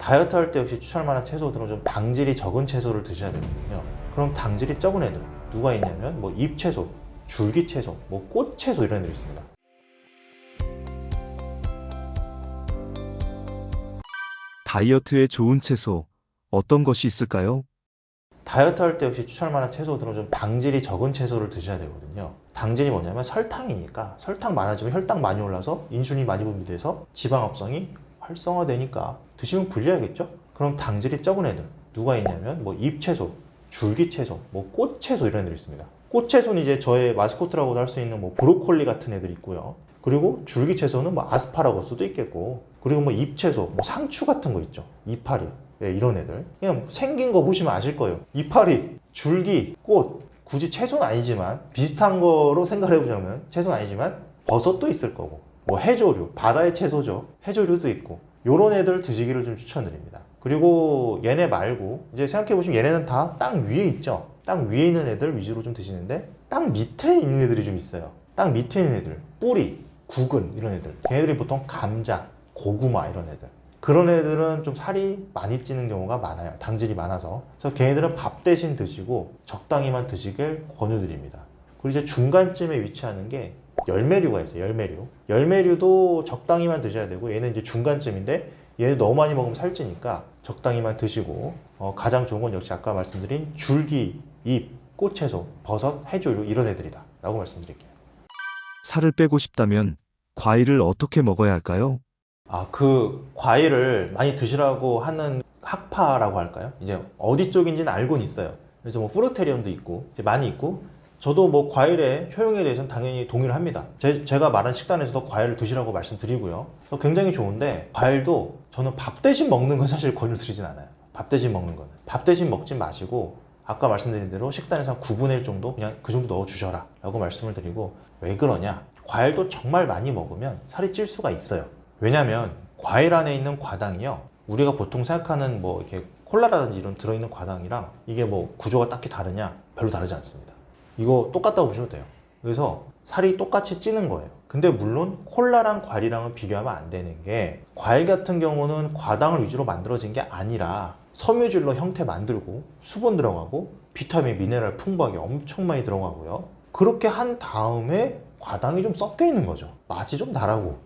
다이어트 할 때 역시 추천할 만한 채소들은 좀 당질이 적은 채소를 드셔야 되거든요. 그럼 당질이 적은 애들 누가 있냐면 뭐 잎채소, 줄기채소, 뭐 꽃채소 이런 애들이 있습니다. 다이어트에 좋은 채소, 어떤 것이 있을까요? 다이어트 할 때 역시 추천할 만한 채소들은 좀 당질이 적은 채소를 드셔야 되거든요. 당질이 뭐냐면 설탕이니까 설탕 많아지면 혈당 많이 올라서 인슐린이 많이 분비돼서 지방합성이 활성화되니까 드시면 불리하겠죠? 그럼 당질이 적은 애들 누가 있냐면 뭐 잎채소, 줄기채소, 뭐 꽃채소 이런 애들이 있습니다. 꽃채소는 이제 저의 마스코트라고도 할 수 있는 뭐 브로콜리 같은 애들이 있고요. 그리고 줄기채소는 뭐 아스파라거스도 있겠고, 그리고 뭐 잎채소, 뭐 상추 같은 거 있죠. 이파리, 이런 애들 그냥 생긴 거 보시면 아실 거예요. 이파리, 줄기, 꽃, 굳이 채소는 아니지만 비슷한 거로 생각을 해보자면 채소는 아니지만 버섯도 있을 거고, 뭐 해조류, 바다의 채소죠. 해조류도 있고, 요런 애들 드시기를 좀 추천드립니다. 그리고 얘네 말고 이제 생각해보시면 얘네는 다 땅 위에 있죠. 땅 위에 있는 애들 위주로 좀 드시는데 땅 밑에 있는 애들이 좀 있어요. 땅 밑에 있는 애들, 뿌리, 구근 이런 애들, 걔네들이 보통 감자, 고구마 이런 애들, 그런 애들은 좀 살이 많이 찌는 경우가 많아요. 당질이 많아서. 그래서 걔네들은 밥 대신 드시고 적당히만 드시길 권유드립니다. 그리고 이제 중간쯤에 위치하는 게 열매류가 있어요. 열매류. 열매류도 적당히만 드셔야 되고, 얘는 이제 중간쯤인데 얘는 너무 많이 먹으면 살찌니까 적당히만 드시고, 가장 좋은 건 역시 아까 말씀드린 줄기, 잎, 꽃채소, 버섯, 해조류 이런 애들이다 라고 말씀드릴게요. 살을 빼고 싶다면 과일을 어떻게 먹어야 할까요? 그 과일을 많이 드시라고 하는 학파라고 할까요? 이제 어디 쪽인지는 알고는 있어요. 그래서 뭐 프루테리언도 있고 이제 많이 있고, 저도 뭐 과일의 효용에 대해서는 당연히 동의를 합니다. 제가 말한 식단에서도 과일을 드시라고 말씀드리고요. 굉장히 좋은데, 과일도 저는 밥 대신 먹는 건 사실 권유드리진 않아요. 밥 대신 먹는 거는 밥 대신 먹지 마시고, 아까 말씀드린 대로 식단에서 한 9분의 1 정도 그냥 그 정도 넣어 주셔라 라고 말씀을 드리고, 왜 그러냐, 과일도 정말 많이 먹으면 살이 찔 수가 있어요. 왜냐면 과일 안에 있는 과당이요, 우리가 보통 생각하는 뭐 이렇게 콜라라든지 이런 들어있는 과당이랑 이게 뭐 구조가 딱히 다르냐? 별로 다르지 않습니다. 이거 똑같다고 보시면 돼요. 그래서 살이 똑같이 찌는 거예요. 근데 물론 콜라랑 과일이랑은 비교하면 안 되는 게, 과일 같은 경우는 과당을 위주로 만들어진 게 아니라 섬유질로 형태 만들고 수분 들어가고 비타민, 미네랄 풍부하게 엄청 많이 들어가고요. 그렇게 한 다음에 과당이 좀 섞여 있는 거죠. 맛이 좀 다르고.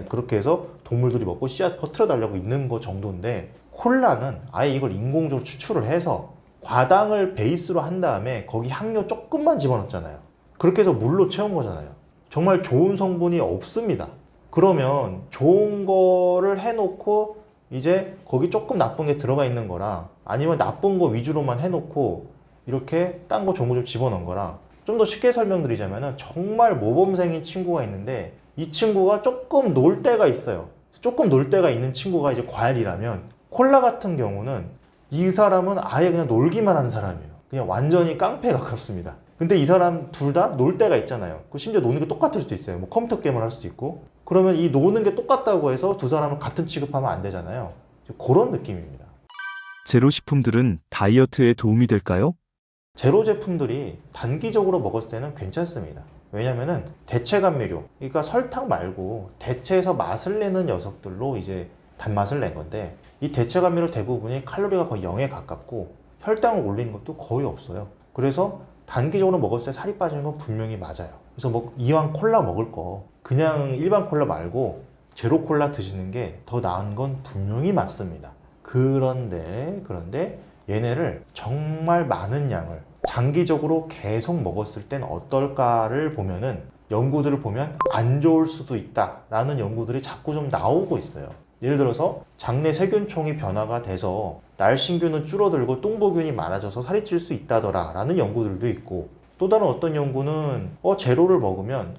그렇게 해서 동물들이 먹고 씨앗 퍼뜨려 달라고 있는 거 정도인데, 콜라는 아예 이걸 인공적으로 추출을 해서 과당을 베이스로 한 다음에 거기 향료 조금만 집어넣었잖아요. 그렇게 해서 물로 채운 거잖아요. 정말 좋은 성분이 없습니다. 그러면 좋은 거를 해놓고 이제 거기 조금 나쁜 게 들어가 있는 거랑, 아니면 나쁜 거 위주로만 해놓고 이렇게 딴 거 좋은 거 좀 집어넣은 거랑, 좀 더 쉽게 설명드리자면 정말 모범생인 친구가 있는데 이 친구가 조금 놀 때가 있어요. 조금 놀 때가 있는 친구가 이제 과일이라면, 콜라 같은 경우는 이 사람은 아예 그냥 놀기만 하는 사람이에요. 그냥 완전히 깡패에 가깝습니다. 근데 이 사람 둘 다 놀 때가 있잖아요. 심지어 노는 게 똑같을 수도 있어요. 뭐 컴퓨터 게임을 할 수도 있고. 그러면 이 노는 게 똑같다고 해서 두 사람을 같은 취급하면 안 되잖아요. 그런 느낌입니다. 제로 식품들은 다이어트에 도움이 될까요? 제로 제품들이 단기적으로 먹었을 때는 괜찮습니다. 왜냐면은 대체 감미료, 그러니까 설탕 말고 대체해서 맛을 내는 녀석들로 이제 단맛을 낸 건데, 이 대체 감미료 대부분이 칼로리가 거의 0에 가깝고 혈당을 올리는 것도 거의 없어요. 그래서 단기적으로 먹었을 때 살이 빠지는 건 분명히 맞아요. 그래서 뭐 이왕 콜라 먹을 거 그냥 일반 콜라 말고 제로 콜라 드시는 게 더 나은 건 분명히 맞습니다. 그런데 얘네를 정말 많은 양을 장기적으로 계속 먹었을 땐 어떨까를 보면은, 연구들을 보면 안 좋을 수도 있다라는 연구들이 자꾸 좀 나오고 있어요. 예를 들어서 장내 세균총이 변화가 돼서 날씬균은 줄어들고 뚱보균이 많아져서 살이 찔 수 있다더라 라는 연구들도 있고, 또 다른 어떤 연구는 제로를 먹으면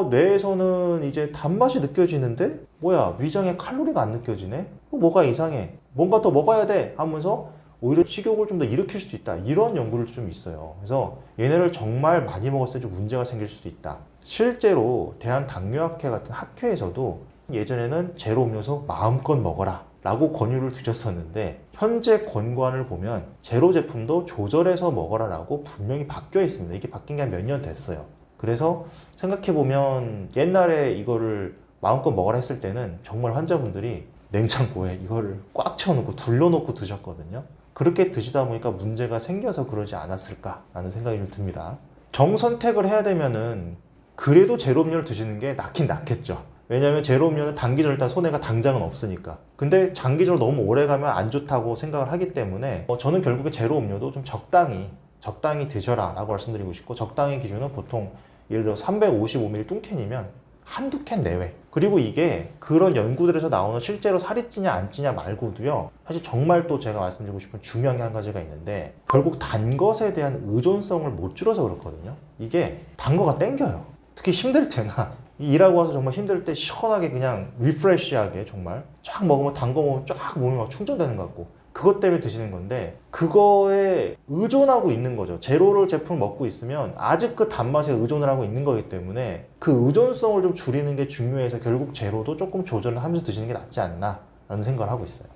뇌에서는 이제 단맛이 느껴지는데 뭐야, 위장에 칼로리가 안 느껴지네? 뭐가 이상해, 뭔가 더 먹어야 돼 하면서 오히려 식욕을 좀 더 일으킬 수도 있다, 이런 연구를 좀 있어요. 그래서 얘네를 정말 많이 먹었을 때 좀 문제가 생길 수도 있다. 실제로 대한당뇨학회 같은 학회에서도 예전에는 제로 음료수 마음껏 먹어라 라고 권유를 드렸었는데, 현재 권고안을 보면 제로 제품도 조절해서 먹어라 라고 분명히 바뀌어 있습니다. 이게 바뀐 게 한 몇 년 됐어요. 그래서 생각해보면 옛날에 이거를 마음껏 먹어라 했을 때는 정말 환자분들이 냉장고에 이거를 꽉 채워놓고 둘러놓고 드셨거든요. 그렇게 드시다 보니까 문제가 생겨서 그러지 않았을까라는 생각이 좀 듭니다. 정선택을 해야 되면은 그래도 제로 음료를 드시는 게 낫긴 낫겠죠. 왜냐하면 제로 음료는 단기적으로 일단 손해가 당장은 없으니까. 근데 장기적으로 너무 오래 가면 안 좋다고 생각을 하기 때문에 저는 결국에 제로 음료도 좀 적당히 드셔라 라고 말씀드리고 싶고, 적당히 기준은 보통 예를 들어 355ml 뚱캔이면 한두 캔 내외. 그리고 이게 그런 연구들에서 나오는 실제로 살이 찌냐 안 찌냐 말고도요, 사실 정말 또 제가 말씀드리고 싶은 중요한 게 한 가지가 있는데, 결국 단 것에 대한 의존성을 못 줄여서 그렇거든요. 이게 단 거가 땡겨요. 특히 힘들 때나 일하고 와서 정말 힘들 때 시원하게 그냥 리프레시하게 정말 쫙 먹으면, 단 거 먹으면 쫙 몸이 막 충전되는 것 같고, 그것 때문에 드시는 건데 그거에 의존하고 있는 거죠. 제로를 제품을 먹고 있으면 아직 그 단맛에 의존을 하고 있는 거기 때문에 그 의존성을 좀 줄이는 게 중요해서 결국 제로도 조금 조절을 하면서 드시는 게 낫지 않나 라는 생각을 하고 있어요.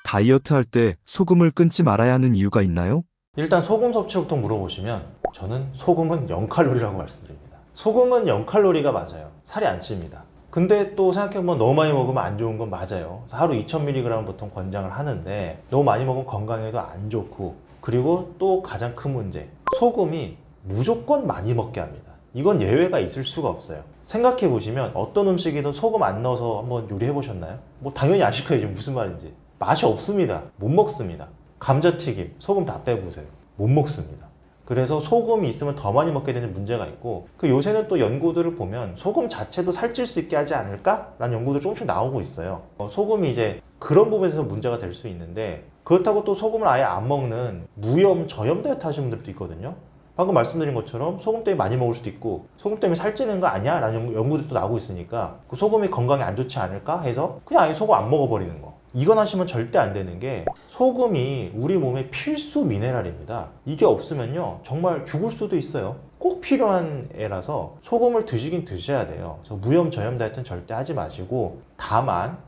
다이어트 할 때 소금을 끊지 말아야 하는 이유가 있나요? 일단 소금 섭취부터 물어보시면 저는 소금은 0칼로리라고 말씀드립니다. 소금은 0칼로리가 맞아요. 살이 안 찝니다. 근데 또 생각해보면 너무 많이 먹으면 안 좋은 건 맞아요. 하루 2000mg 보통 권장을 하는데 너무 많이 먹으면 건강에도 안 좋고, 그리고 또 가장 큰 문제, 소금이 무조건 많이 먹게 합니다. 이건 예외가 있을 수가 없어요. 생각해보시면 어떤 음식이든 소금 안 넣어서 한번 요리해 보셨나요? 뭐 당연히 아실 거예요. 지금 무슨 말인지. 맛이 없습니다. 못 먹습니다. 감자튀김 소금 다 빼보세요. 못 먹습니다. 그래서 소금이 있으면 더 많이 먹게 되는 문제가 있고, 그 요새는 또 연구들을 보면 소금 자체도 살찔 수 있게 하지 않을까? 라는 연구도 조금씩 나오고 있어요. 소금이 이제 그런 부분에서 문제가 될 수 있는데, 그렇다고 또 소금을 아예 안 먹는 무염, 저염 다이어트 하시는 분들도 있거든요. 방금 말씀드린 것처럼 소금 때문에 많이 먹을 수도 있고, 소금 때문에 살찌는 거 아니야? 라는 연구들도 나오고 있으니까 그 소금이 건강에 안 좋지 않을까 해서 그냥 아예 소금 안 먹어버리는 거. 이건 하시면 절대 안 되는 게, 소금이 우리 몸의 필수 미네랄입니다. 이게 없으면요 정말 죽을 수도 있어요. 꼭 필요한 애라서 소금을 드시긴 드셔야 돼요. 그래서 무염 저염 다이어트는 절대 하지 마시고, 다만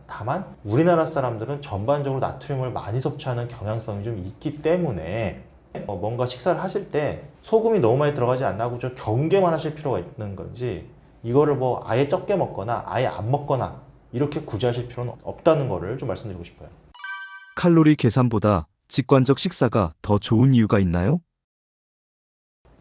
우리나라 사람들은 전반적으로 나트륨을 많이 섭취하는 경향성이 좀 있기 때문에 뭔가 식사를 하실 때 소금이 너무 많이 들어가지 않나 하고 좀 경계만 하실 필요가 있는 건지, 이거를 뭐 아예 적게 먹거나 아예 안 먹거나 이렇게 굳이 하실 필요는 없다는 거를 좀 말씀드리고 싶어요. 칼로리 계산보다 직관적 식사가 더 좋은 이유가 있나요?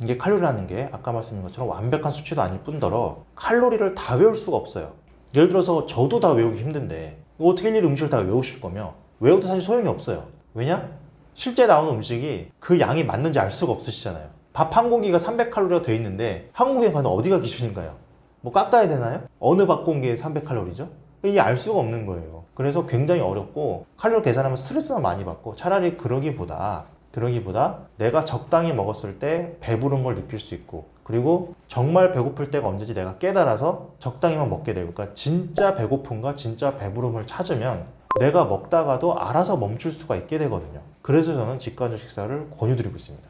이게 칼로리라는 게 아까 말씀드린 것처럼 완벽한 수치도 아닐 뿐더러 칼로리를 다 외울 수가 없어요. 예를 들어서 저도 다 외우기 힘든데 이거 어떻게 일일이 음식을 다 외우실 거며, 외워도 사실 소용이 없어요. 왜냐? 실제 나오는 음식이 그 양이 맞는지 알 수가 없으시잖아요. 밥 한 공기가 300칼로리가 돼 있는데 한 공기에 과연 어디가 기준인가요? 뭐 깎아야 되나요? 어느 밥 공기에 300칼로리죠? 이게 알 수가 없는 거예요. 그래서 굉장히 어렵고, 칼로리 계산하면 스트레스만 많이 받고, 차라리 그러기보다 내가 적당히 먹었을 때 배부른 걸 느낄 수 있고, 그리고 정말 배고플 때가 언제지 내가 깨달아서 적당히만 먹게 되고, 그러니까 진짜 배고픔과 진짜 배부름을 찾으면 내가 먹다가도 알아서 멈출 수가 있게 되거든요. 그래서 저는 직관적 식사를 권유드리고 있습니다.